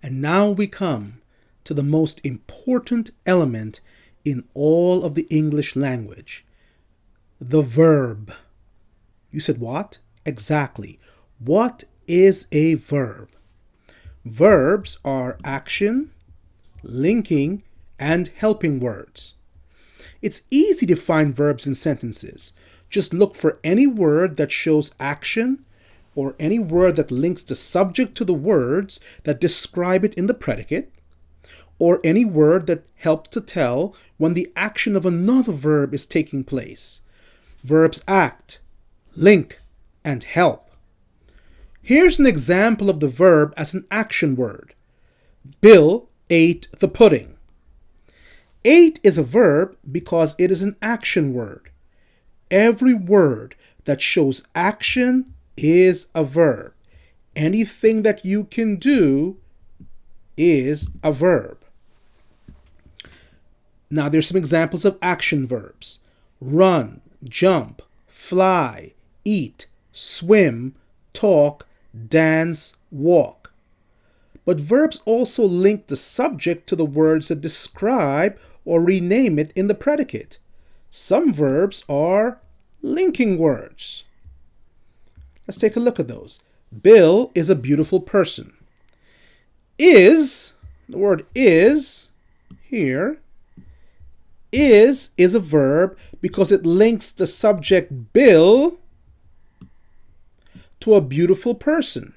And now we come to the most important element in all of the English language, the verb. You said what? Exactly. What is a verb? Verbs are action, linking, and helping words. It's easy to find verbs in sentences. Just look for any word that shows action or any word that links the subject to the words that describe it in the predicate, or any word that helps to tell when the action of another verb is taking place. Verbs act, link, and help. Here's an example of the verb as an action word. Bill ate the pudding. Ate is a verb because it is an action word. Every word that shows action is a verb. Anything that you can do is a verb. Now there's some examples of action verbs. Run, jump, fly, eat, swim, talk, dance, walk. But verbs also link the subject to the words that describe or rename it in the predicate. Some verbs are linking words. Let's take a look at those. Bill is a beautiful person. Is, the word is here, is a verb because it links the subject Bill to a beautiful person.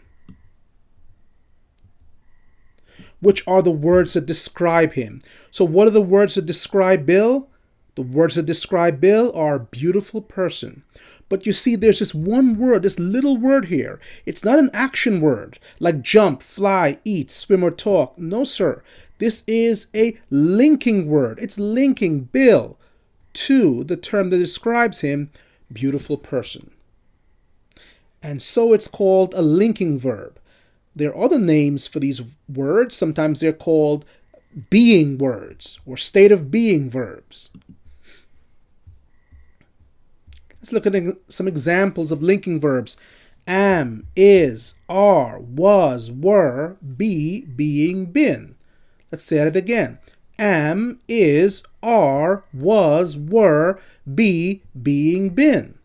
Which are the words that describe him. So what are the words that describe Bill? The words that describe Bill are beautiful person. But you see, there's this one word, this little word here. It's not an action word like jump, fly, eat, swim, or talk. No, sir. This is a linking word. It's linking Bill to the term that describes him, beautiful person. And so it's called a linking verb. There are other names for these words. Sometimes they're called being words or state of being verbs. Let's look at some examples of linking verbs. Am, is, are, was, were, be, being, been. Let's say it again. Am, is, are, was, were, be, being, been.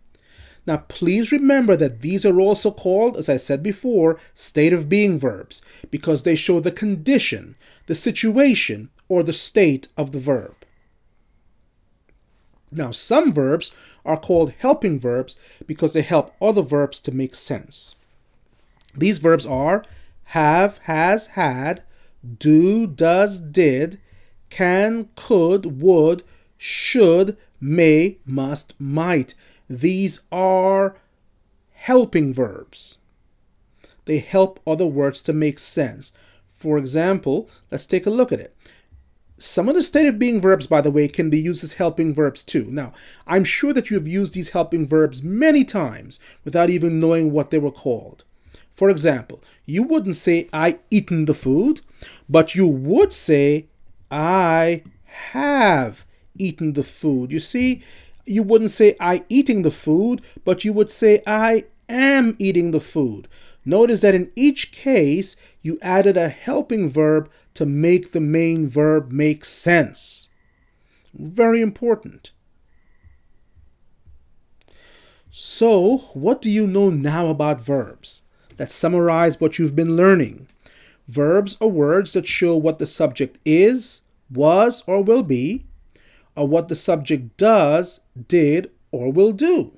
Now, please remember that these are also called, as I said before, state of being verbs because they show the condition, the situation, or the state of the verb. Now, some verbs are called helping verbs because they help other verbs to make sense. These verbs are have, has, had, do, does, did, can, could, would, should, may, must, might. These are helping verbs. They help other words to make sense. For example, let's take a look at it. Some of the state of being verbs, by the way, can be used as helping verbs too. Now, I'm sure that you have used these helping verbs many times without even knowing what they were called. For example, you wouldn't say, I eaten the food, but you would say, I have eaten the food. You see, you wouldn't say, I eating the food, but you would say, I am eating the food. Notice that in each case, you added a helping verb to make the main verb make sense. Very important. So, what do you know now about verbs? Let's summarize what you've been learning. Verbs are words that show what the subject is, was, or will be, or what the subject does, did, or will do.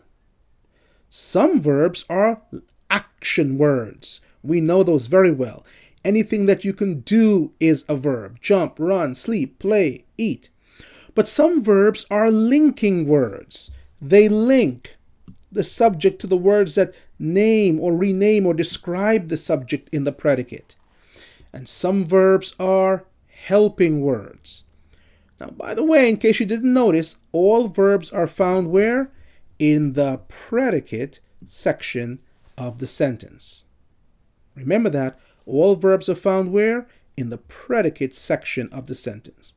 Some verbs are action words. We know those very well. Anything that you can do is a verb. Jump, run, sleep, play, eat. But some verbs are linking words. They link the subject to the words that name or rename or describe the subject in the predicate. And some verbs are helping words. Now, by the way, in case you didn't notice, all verbs are found where? In the predicate section of the sentence. Remember that. All verbs are found where? In the predicate section of the sentence.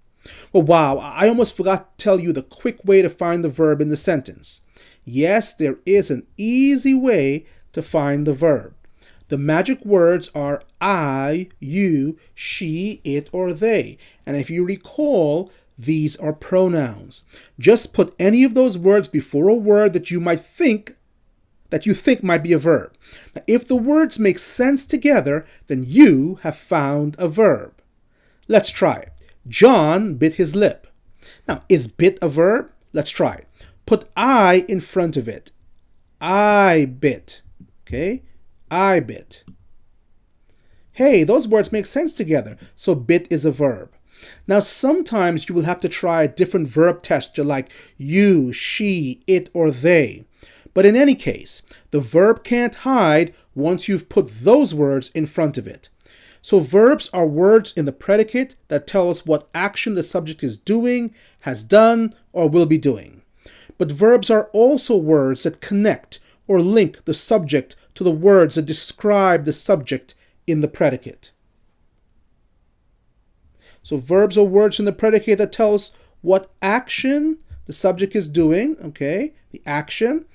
Well, wow, I almost forgot to tell you the quick way to find the verb in the sentence. Yes, there is an easy way to find the verb. The magic words are I, you, she, it, or they. And if you recall, these are pronouns. Just put any of those words before a word that you think might be a verb. Now, if the words make sense together, then you have found a verb. Let's try it. John bit his lip. Now, is bit a verb? Let's try it. Put I in front of it. I bit. Okay? I bit. Hey, those words make sense together, so bit is a verb. Now, sometimes you will have to try a different verb test like you, she, it, or they. But in any case, the verb can't hide once you've put those words in front of it. So verbs are words in the predicate that tell us what action the subject is doing, has done, or will be doing. But verbs are also words that connect or link the subject to the words that describe the subject in the predicate. So verbs are words in the predicate that tell us what action the subject is doing, okay, the action,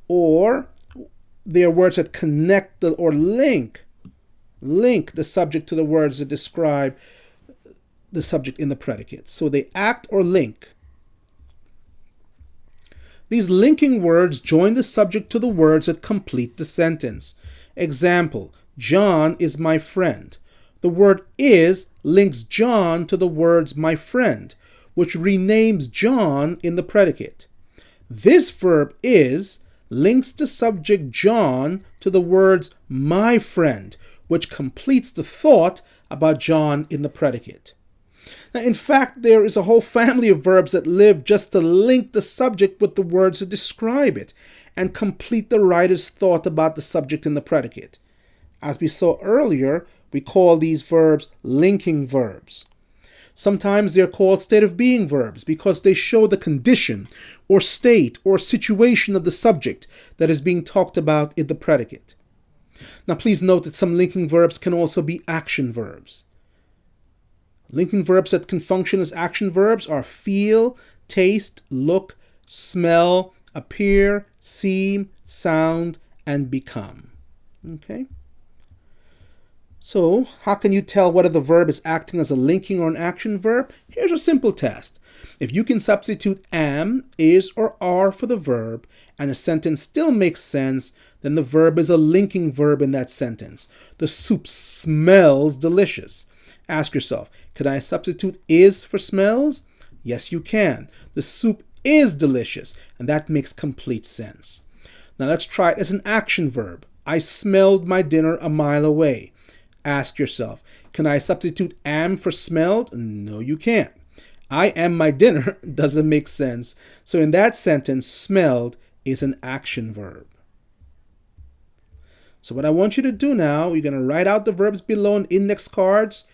or they are words that connect or link the subject to the words that describe the subject in the predicate. So they act or link. These linking words join the subject to the words that complete the sentence. Example, John is my friend. The word is links John to the words my friend, which renames John in the predicate. This verb is links the subject John to the words my friend, which completes the thought about John in the predicate. Now, in fact, there is a whole family of verbs that live just to link the subject with the words that describe it and complete the writer's thought about the subject in the predicate. As we saw earlier, we call these verbs linking verbs. Sometimes they're called state of being verbs because they show the condition or state or situation of the subject that is being talked about in the predicate. Now, please note that some linking verbs can also be action verbs. Linking verbs that can function as action verbs are feel, taste, look, smell, appear, seem, sound, and become. Okay? So, how can you tell whether the verb is acting as a linking or an action verb? Here's a simple test. If you can substitute am, is, or are for the verb, and a sentence still makes sense, then the verb is a linking verb in that sentence. The soup smells delicious. Ask yourself, can I substitute is for smells? Yes, you can. The soup is delicious, and that makes complete sense. Now let's try it as an action verb. I smelled my dinner a mile away. Ask yourself, can I substitute am for smelled? No, you can't. I am my dinner doesn't make sense. So in that sentence, smelled is an action verb. So what I want you to do now, you're going to write out the verbs below in index cards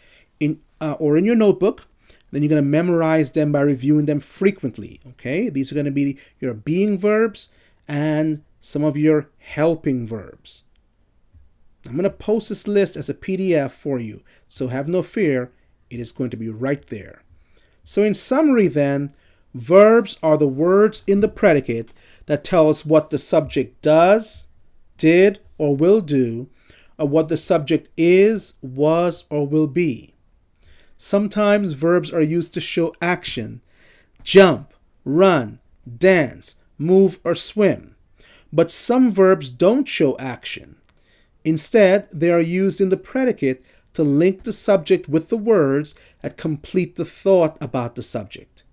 or in your notebook. Then you're going to memorize them by reviewing them frequently. Okay, these are going to be your being verbs and some of your helping verbs. I'm going to post this list as a PDF for you, so have no fear, it is going to be right there. So in summary then, verbs are the words in the predicate that tell us what the subject does, did, or will do, or what the subject is, was, or will be. Sometimes verbs are used to show action, jump, run, dance, move, or swim. But some verbs don't show action. Instead, they are used in the predicate to link the subject with the words that complete the thought about the subject.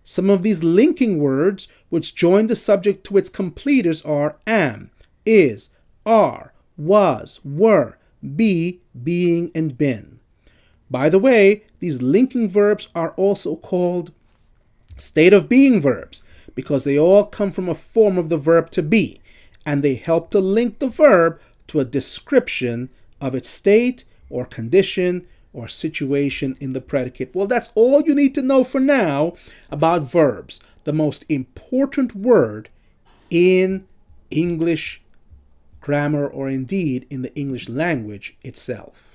Some of these linking words which join the subject to its completers are am, is, are, was, were, be, being, and been. By the way, these linking verbs are also called state of being verbs because they all come from a form of the verb to be, and they help to link the verb to a description of its state or condition or situation in the predicate. Well, that's all you need to know for now about verbs, the most important word in English grammar or indeed in the English language itself.